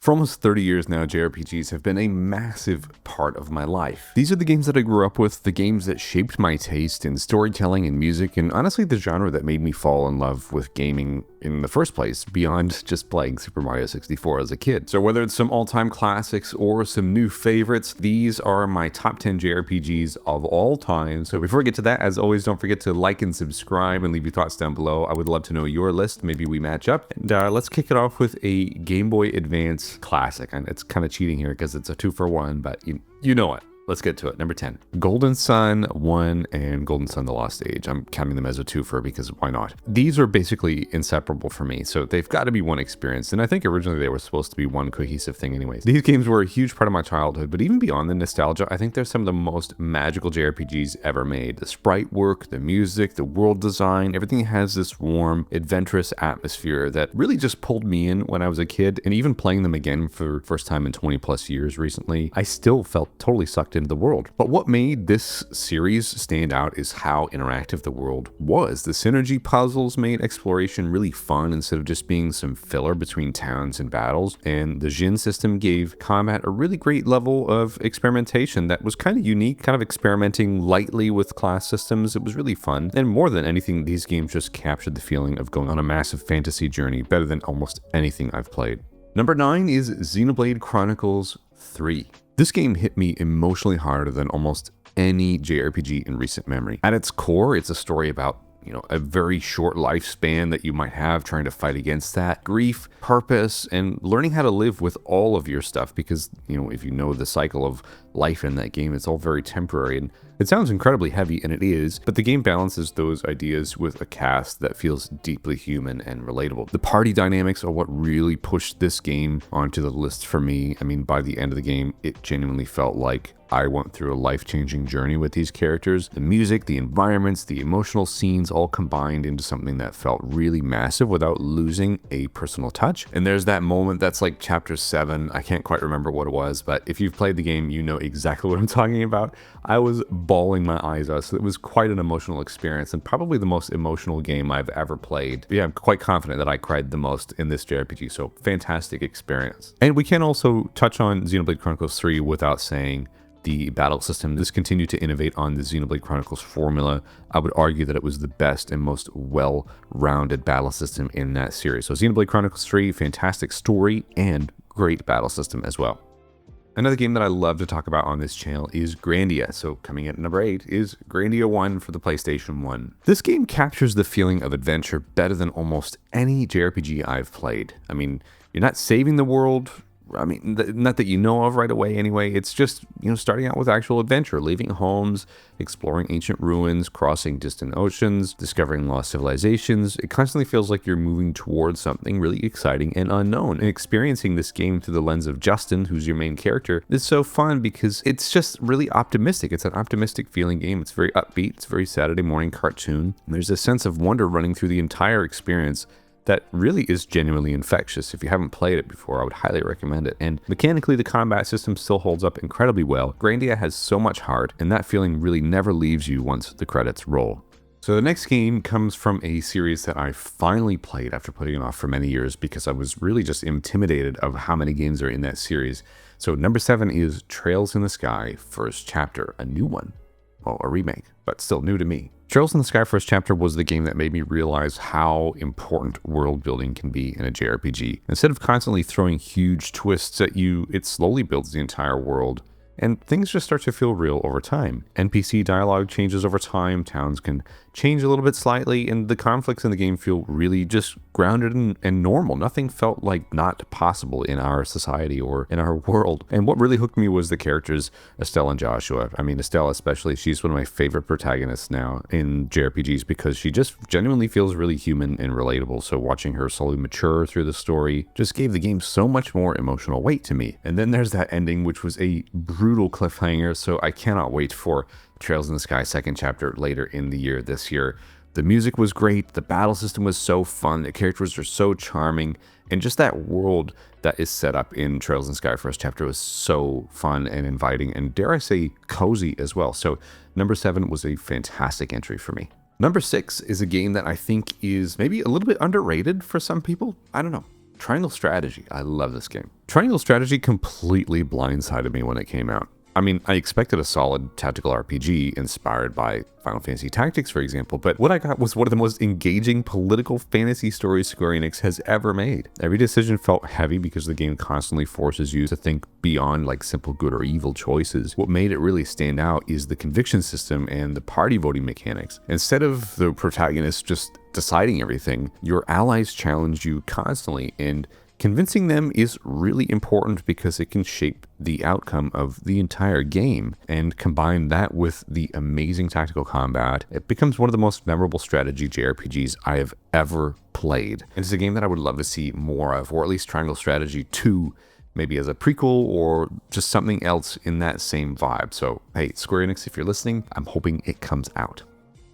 For almost 30 years now, JRPGs have been a massive part of my life. These are the games that I grew up with, the games that shaped my taste in storytelling and music, and honestly the genre that made me fall in love with gaming in the first place, beyond just playing Super Mario 64 as a kid. So whether it's some all-time classics or some new favorites, these are my top 10 JRPGs of all time. So before we get to that, as always, don't forget to like and subscribe and leave your thoughts down below. I would love to know your list. Maybe we match up. And let's kick it off with a Game Boy Advance classic. And it's kind of cheating here because it's a 2-for-1, but you know it. Let's get to it. Number 10. Golden Sun 1 and Golden Sun The Lost Age. I'm counting them as a twofer because why not? These are basically inseparable for me, so they've got to be one experience, and I think originally they were supposed to be one cohesive thing anyways. These games were a huge part of my childhood, but even beyond the nostalgia, I think they're some of the most magical JRPGs ever made. The sprite work, the music, the world design, everything has this warm, adventurous atmosphere that really just pulled me in when I was a kid, and even playing them again for the first time in 20 plus years recently, I still felt totally sucked into the world. But what made this series stand out is how interactive the world was. The synergy puzzles made exploration really fun instead of just being some filler between towns and battles, and the Jin system gave combat a really great level of experimentation that was kind of unique, kind of experimenting lightly with class systems. It was really fun, and more than anything, these games just captured the feeling of going on a massive fantasy journey better than almost anything I've played. Number 9 is Xenoblade Chronicles 3. This game hit me emotionally harder than almost any JRPG in recent memory. At its core, it's a story about a very short lifespan that you might have, trying to fight against that, grief, purpose, and learning how to live with all of your stuff because, if you know the cycle of life in that game, it's all very temporary. And it sounds incredibly heavy, and it is, but the game balances those ideas with a cast that feels deeply human and relatable. The party dynamics are what really pushed this game onto the list for me. I mean, by the end of the game, it genuinely felt like I went through a life-changing journey with these characters. The music, the environments, the emotional scenes all combined into something that felt really massive without losing a personal touch. And there's that moment that's like chapter 7. I can't quite remember what it was, but if you've played the game, you know exactly what I'm talking about. I was bawling my eyes out, so it was quite an emotional experience and probably the most emotional game I've ever played. But yeah, I'm quite confident that I cried the most in this JRPG, so fantastic experience. And we can also touch on Xenoblade Chronicles 3 without saying the battle system. This continued to innovate on the Xenoblade Chronicles formula. I would argue that it was the best and most well-rounded battle system in that series. So Xenoblade Chronicles 3, fantastic story and great battle system as well. Another game that I love to talk about on this channel is Grandia. So coming in at number 8 is Grandia 1 for the PlayStation 1. This game captures the feeling of adventure better than almost any JRPG I've played. I mean, you're not saving the world. I mean, not that you know of right away anyway. It's just, starting out with actual adventure, leaving homes, exploring ancient ruins, crossing distant oceans, discovering lost civilizations. It constantly feels like you're moving towards something really exciting and unknown. And experiencing this game through the lens of Justin, who's your main character, is so fun because it's just really optimistic. It's an optimistic feeling game. It's very upbeat. It's very Saturday morning cartoon. And there's a sense of wonder running through the entire experience that really is genuinely infectious. If you haven't played it before, I would highly recommend it. And mechanically, the combat system still holds up incredibly well. Grandia has so much heart, and that feeling really never leaves you once the credits roll. So the next game comes from a series that I finally played after putting it off for many years because I was really just intimidated of how many games are in that series. So number 7 is Trails in the Sky First Chapter, a new one. Well, a remake, but still new to me. Trails in the Sky First Chapter was the game that made me realize how important world building can be in a JRPG. Instead of constantly throwing huge twists at you, it slowly builds the entire world, and things just start to feel real over time. NPC dialogue changes over time, towns can change a little bit slightly, and the conflicts in the game feel really just grounded and normal. Nothing felt like not possible in our society or in our world. And what really hooked me was the characters, Estelle and Joshua. I mean, Estelle especially, she's one of my favorite protagonists now in JRPGs because she just genuinely feels really human and relatable. So watching her slowly mature through the story just gave the game so much more emotional weight to me. And then there's that ending, which was a brutal cliffhanger, so I cannot wait for Trails in the Sky second chapter later in the year this year. The music was great, the battle system was so fun, the characters are so charming, and just that world that is set up in Trails in the Sky First Chapter was so fun and inviting, and dare I say, cozy as well. So number 7 was a fantastic entry for me. Number 6 is a game that I think is maybe a little bit underrated for some people. I don't know. Triangle Strategy. I love this game. Triangle Strategy completely blindsided me when it came out. I mean, I expected a solid tactical RPG inspired by Final Fantasy Tactics, for example, but what I got was one of the most engaging political fantasy stories Square Enix has ever made. Every decision felt heavy because the game constantly forces you to think beyond like simple good or evil choices. What made it really stand out is the conviction system and the party voting mechanics. Instead of the protagonist just deciding everything, your allies challenge you constantly, and convincing them is really important because it can shape the outcome of the entire game. And combine that with the amazing tactical combat, it becomes one of the most memorable strategy JRPGs I have ever played. And it's a game that I would love to see more of, or at least Triangle Strategy 2, maybe as a prequel or just something else in that same vibe. So hey, Square Enix, if you're listening, I'm hoping it comes out.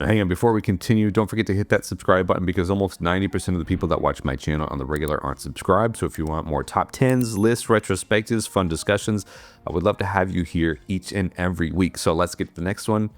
Hang on, before we continue, don't forget to hit that subscribe button because almost 90% of the people that watch my channel on the regular aren't subscribed. So if you want more top 10s, lists, retrospectives, fun discussions, I would love to have you here each and every week. So let's get to the next one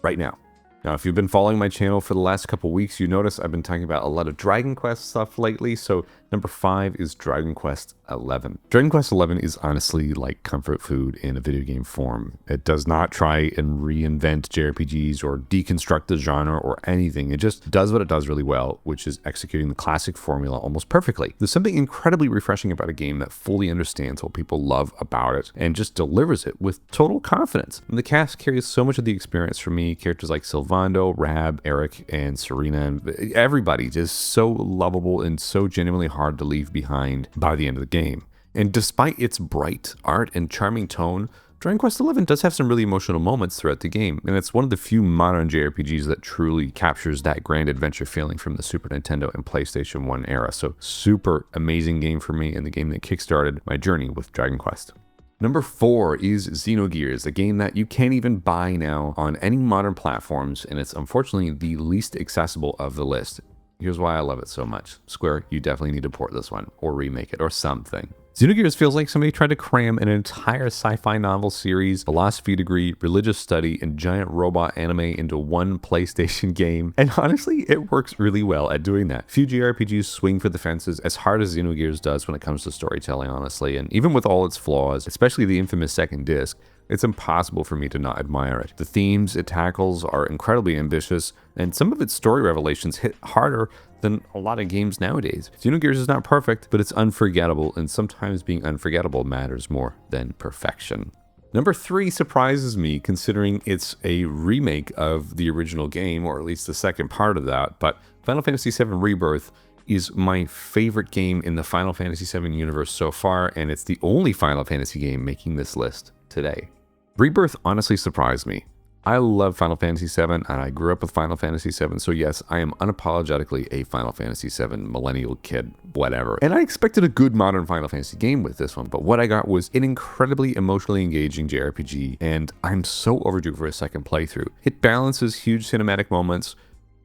right now. Now, if you've been following my channel for the last couple weeks, you notice I've been talking about a lot of Dragon Quest stuff lately. So number 5 is Dragon Quest 11. Dragon Quest 11 is honestly like comfort food in a video game form. It does not try and reinvent JRPGs or deconstruct the genre or anything. It just does what it does really well, which is executing the classic formula almost perfectly. There's something incredibly refreshing about a game that fully understands what people love about it and just delivers it with total confidence. And the cast carries so much of the experience for me. Characters like Sylvando, Rab, Eric, and Serena, and everybody just so lovable and so genuinely hard to leave behind by the end of the game. And despite its bright art and charming tone, Dragon Quest XI does have some really emotional moments throughout the game, and it's one of the few modern JRPGs that truly captures that grand adventure feeling from the Super Nintendo and PlayStation 1 era. So super amazing game for me, and the game that kickstarted my journey with Dragon Quest. Number 4 is Xenogears, a game that you can't even buy now on any modern platforms, and it's unfortunately the least accessible of the list. Here's why I love it so much. Square, you definitely need to port this one, or remake it, or something. Xenogears feels like somebody tried to cram an entire sci-fi novel series, philosophy degree, religious study, and giant robot anime into one PlayStation game. And honestly, it works really well at doing that. Few JRPGs swing for the fences as hard as Xenogears does when it comes to storytelling, honestly. And even with all its flaws, especially the infamous second disc, it's impossible for me to not admire it. The themes it tackles are incredibly ambitious, and some of its story revelations hit harder than a lot of games nowadays. Xenogears is not perfect, but it's unforgettable, and sometimes being unforgettable matters more than perfection. Number 3 surprises me considering it's a remake of the original game, or at least the second part of that, but Final Fantasy VII Rebirth is my favorite game in the Final Fantasy VII universe so far, and it's the only Final Fantasy game making this list today. Rebirth honestly surprised me. I love Final Fantasy VII, and I grew up with Final Fantasy VII, so yes, I am unapologetically a Final Fantasy VII millennial kid, whatever. And I expected a good modern Final Fantasy game with this one, but what I got was an incredibly emotionally engaging JRPG, and I'm so overdue for a second playthrough. It balances huge cinematic moments,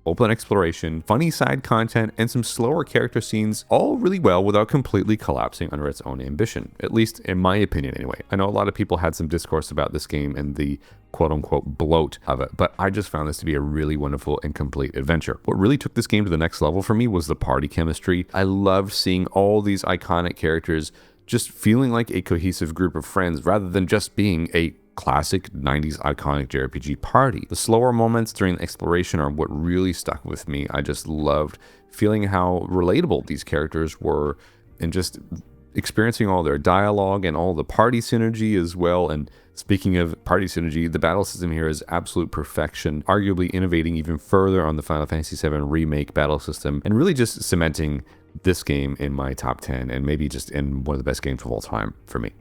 open exploration, funny side content, and some slower character scenes all really well without completely collapsing under its own ambition, at least in my opinion anyway. I know a lot of people had some discourse about this game and the quote-unquote bloat of it, but I just found this to be a really wonderful and complete adventure. What really took this game to the next level for me was the party chemistry. I loved seeing all these iconic characters just feeling like a cohesive group of friends rather than just being a classic 90s iconic JRPG party. The slower moments during exploration are what really stuck with me. I just loved feeling how relatable these characters were and just experiencing all their dialogue and all the party synergy as well. And speaking of party synergy, the battle system here is absolute perfection, arguably innovating even further on the Final Fantasy VII Remake battle system and really just cementing this game in my top 10 and maybe just in one of the best games of all time for me.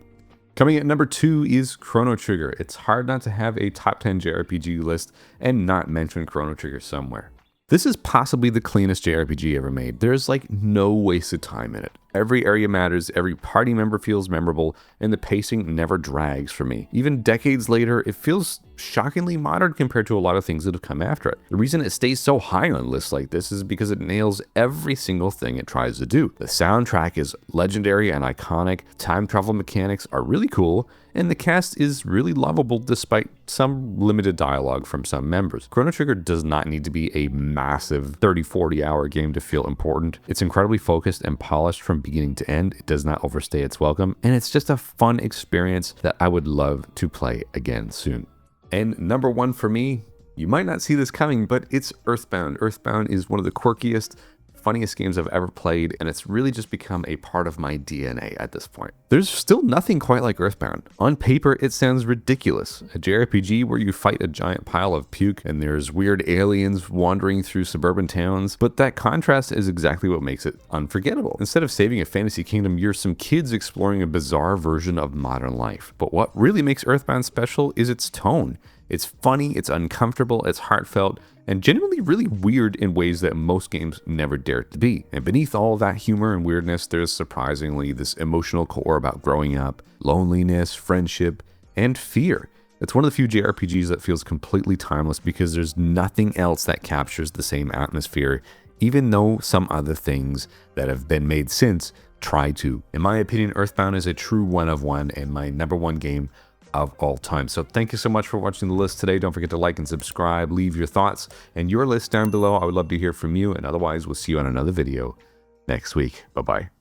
Coming at number 2 is Chrono Trigger. It's hard not to have a top 10 JRPG list and not mention Chrono Trigger somewhere. This is possibly the cleanest JRPG ever made. There's like no wasted time in it. Every area matters, every party member feels memorable, and the pacing never drags for me. Even decades later, it feels shockingly modern compared to a lot of things that have come after it. The reason it stays so high on lists like this is because it nails every single thing it tries to do. The soundtrack is legendary and iconic, time travel mechanics are really cool, and the cast is really lovable despite some limited dialogue from some members. Chrono Trigger does not need to be a massive 30-40 hour game to feel important. It's incredibly focused and polished from from beginning to end. It does not overstay its welcome, and it's just a fun experience that I would love to play again soon. And number one for me, you might not see this coming, but it's Earthbound. Earthbound is one of the quirkiest, funniest games I've ever played, and it's really just become a part of my DNA at this point. There's still nothing quite like Earthbound. On paper, it sounds ridiculous. A JRPG where you fight a giant pile of puke and there's weird aliens wandering through suburban towns, but that contrast is exactly what makes it unforgettable. Instead of saving a fantasy kingdom, you're some kids exploring a bizarre version of modern life. But what really makes Earthbound special is its tone. It's funny, it's uncomfortable, it's heartfelt, and genuinely really weird in ways that most games never dare to be. And beneath all of that humor and weirdness, there's surprisingly this emotional core about growing up, loneliness, friendship, and fear. It's one of the few JRPGs that feels completely timeless because there's nothing else that captures the same atmosphere, even though some other things that have been made since try to. In my opinion, Earthbound is a true one of one and my number one game of all time. So thank you so much for watching the list today. Don't forget to like and subscribe, leave your thoughts and your list down below. I would love to hear from you, and otherwise we'll see you on another video next week. Bye-bye.